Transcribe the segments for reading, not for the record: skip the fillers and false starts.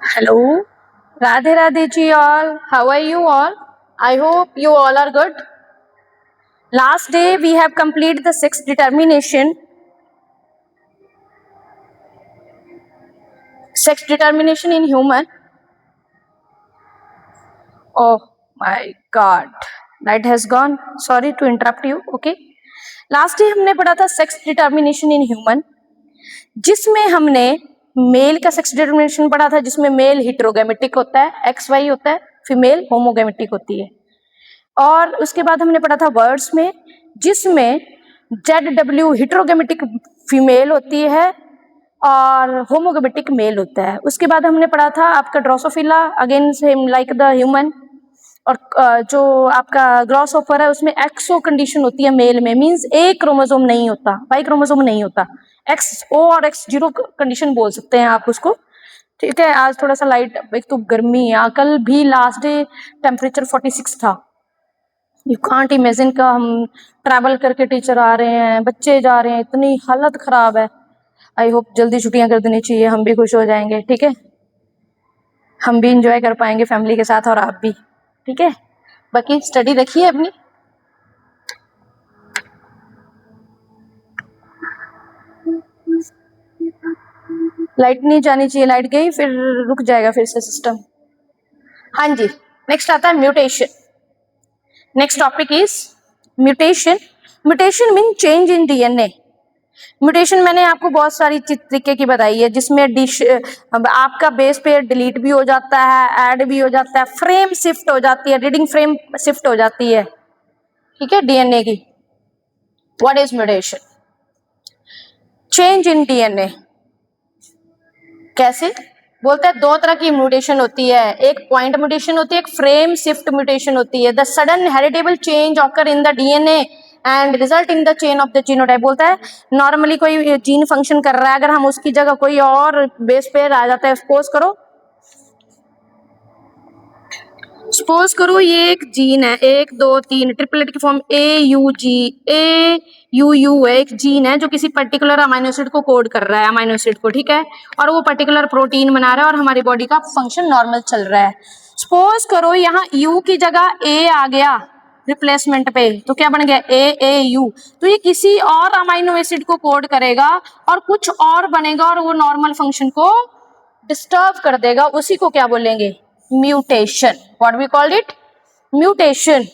Hello, Radhe Radhe ji all. How are you all? I hope you all are good. Last day we have completed the sixth determination. Sex determination in human. Oh my God, light has gone. Sorry to interrupt you. Okay. Last day हमने पढ़ा था sex determination in human, जिसमें हमने mail का sex determination पढ़ा था, जिसमें mail हिट्रोगैमेटिक होता है, एक्स वाई होता है, फीमेल होमोगैमेटिक होती है। और उसके बाद हमने पढ़ा था वर्ड्स में, जिसमें जेड डब्ल्यू हिट्रोगैमेटिक फीमेल होती है और होमोगैमेटिक मेल होता है। उसके बाद हमने पढ़ा था आपका Drosophila again same like the human, और जो आपका ग्रॉसहोफर है उसमें एक्सो कंडीशन होती है मेल में, मींस एक क्रोमोसोम नहीं होता, वाई क्रोमोसोम नहीं होता, एक्स ओ और एक्स जीरो कंडीशन बोल सकते हैं आप उसको। ठीक है, आज थोड़ा सा लाइट, एक तो गर्मी है, कल भी लास्ट डे टेम्परेचर 46 था। यू कांट इमेजिन का हम ट्रैवल करके टीचर आ रहे हैं, बच्चे जा रहे हैं, इतनी हालत खराब है। आई होप जल्दी छुट्टियां कर देनी चाहिए, हम भी खुश हो जाएंगे। ठीक है, हम भी इंजॉय कर पाएंगे फैमिली के साथ और आप भी। ठीक है, बाकी स्टडी रखिए अपनी। लाइट नहीं जानी चाहिए, लाइट गई फिर रुक जाएगा फिर से सिस्टम। हाँ जी, नेक्स्ट आता है mutation. Next topic is mutation. Mutation mean change in DNA. Mutation मैंने आपको बहुत सारी तरीके की बताई है, जिसमें आपका बेस पेयर डिलीट भी हो जाता है, ऐड भी हो जाता है, फ्रेम शिफ्ट हो जाती है, रीडिंग फ्रेम शिफ्ट हो जाती है। ठीक है, डीएनए की। What is mutation? Change in DNA कैसे बोलते हैं? दो तरह की म्यूटेशन होती है, एक पॉइंट म्यूटेशन होती है, एक फ्रेम शिफ्ट म्यूटेशन होती है। The sudden heritable change occur in the DNA and result in the chain of the genotype. बोलता है नॉर्मली कोई जीन फंक्शन कर रहा है, अगर हम उसकी जगह कोई और बेस पेयर आ जाता है, सपोज करो ये एक जीन है, 1 2 3 ट्रिपलेट की फॉर्म AUG है, एक जीन है जो किसी पर्टिकुलर अमाइनो एसिड को कोड कर रहा है, अमाइनो एसिड को। ठीक है, और वो पर्टिकुलर प्रोटीन बना रहा है और हमारी बॉडी का फंक्शन नॉर्मल चल रहा है। सपोज करो यहाँ U की जगह A आ गया रिप्लेसमेंट पे, तो क्या बन गया? AAU। तो ये किसी और अमाइनो एसिड को कोड करेगा और कुछ और बनेगा और वो नॉर्मल फंक्शन को डिस्टर्ब कर देगा, उसी को क्या बोलेंगे? Mutation. What we called it? Mutation.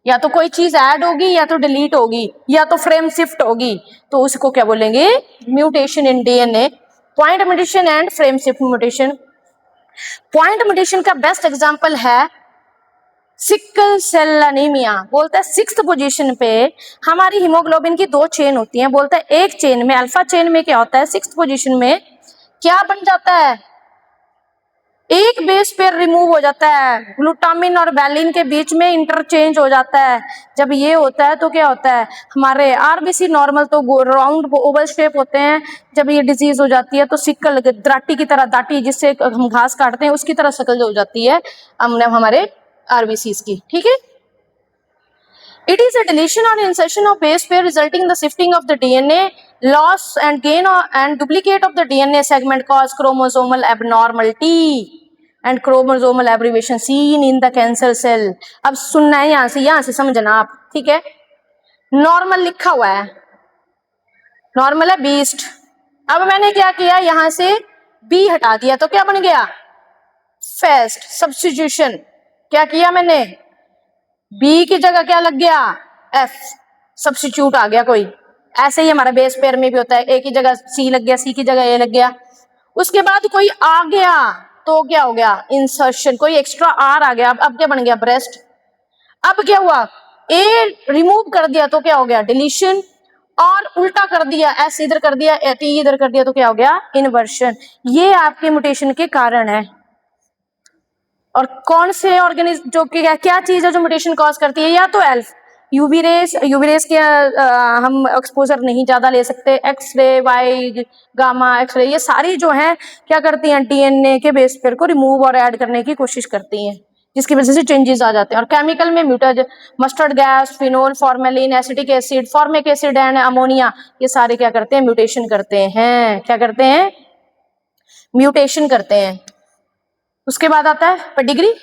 या तो कोई चीज ऐड होगी, या तो डिलीट होगी, या तो फ्रेम शिफ्ट होगी, तो उसको क्या बोलेंगे? Mutation in DNA. Point mutation and frame shift mutation. Point mutation का बेस्ट एग्जांपल है सिकल सेल एनीमिया। बोलता है 6th पोजीशन पे हमारी हीमोग्लोबिन की 2 चेन होती हैं। बोलता है एक चेन में, अल्फा चेन में क्या होता है, 6th पोजीशन में क्या बन जाता है? एक बेस पेयर रिमूव हो जाता है, ग्लूटामिन और वैलिन के बीच में इंटरचेंज हो जाता है। जब ये होता है तो क्या होता है? हमारे आरबीसी नॉर्मल तो राउंड ओवल शेप होते हैं, जब ये डिजीज हो जाती है तो सिकल, दराटी की तरह, दाटी जिससे हम घास काटते हैं उसकी तरह शक्ल हो जाती है हमारे आरबीसीज की। ठीक है, it is a deletion or insertion of base pair resulting in the shifting of the DNA, loss and gain and duplicate of the DNA segment cause chromosomal abnormality and chromosomal aberration seen in the cancer cell। अब सुनना है, यहाँ से समझना आप। ठीक है, normal लिखा हुआ है, नॉर्मल है बीस्ट। अब मैंने क्या किया, यहाँ से बी हटा दिया तो क्या बन गया? फेस्ट। सब्स्टिट्यूशन क्या किया मैंने? बी की जगह क्या लग गया? एफ। सब्स्टिट्यूट आ गया कोई। ऐसे ही हमारा बेस पेयर में भी होता है, ए की जगह सी लग गया, सी की जगह ए लग गया। उसके बाद कोई आ गया तो क्या हो गया? इंसर्शन। कोई एक्स्ट्रा आर आ गया, अब क्या बन गया? ब्रेस्ट। अब क्या हुआ? ए रिमूव कर दिया तो क्या हो गया? डिलीशन। और उल्टा कर दिया, एस इधर कर दिया, टी इधर कर दिया तो क्या हो गया? इन्वर्शन। ये आपके म्यूटेशन के कारण है। और कौन से ऑर्गेनिज्म जो क्या चीज है जो म्यूटेशन कॉज करती है? या तो एल्फ, यूवी रेस के हम एक्सपोजर नहीं ज्यादा ले सकते, एक्सरे, वाई गामा एक्सरे, ये सारी जो है क्या करती हैं? डीएनए के बेस पेयर को रिमूव और ऐड करने की कोशिश करती हैं, जिसकी वजह से चेंजेस आ जाते हैं। और केमिकल में म्यूटेज, mustard gas, phenol, formalin, acetic acid, formic acid and ammonia, ये सारे क्या करते हैं? म्यूटेशन करते हैं। क्या करते हैं? म्यूटेशन करते हैं। उसके बाद आता है pedigree.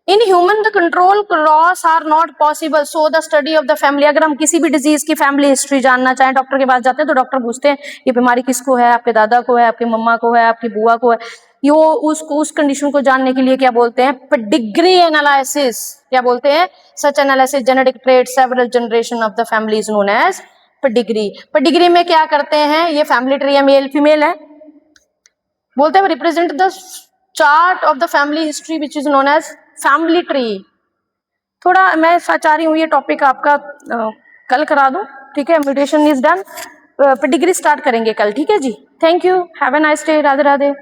In human the control loss are not possible, so the study of the family. अगर हम किसी भी डिजीज की फैमिली हिस्ट्री जानना चाहें, डॉक्टर के पास जाते हैं तो डॉक्टर पूछते हैं ये बीमारी किसको है, आपके दादा को है, आपकी मम्मा को है, आपकी बुआ को है। यो उस कंडीशन को जानने के लिए क्या बोलते हैं, पेडिग्री एनालिसिस। क्या बोलते हैं, such analysis genetic trait several generation of the family is known as pedigree. Pedigree में क्या करते हैं, ये फैमिली ट्री है, मेल फीमेल है, बोलते हैं represent the chart of the family history which is known as family tree. थोड़ा मैं चाह रही हूँ ये टॉपिक आपका कल करा दूं, ठीक है, mutation is done, pedigree start करेंगे कल, ठीक है जी। Thank you, have a nice day, Radhe Radhe.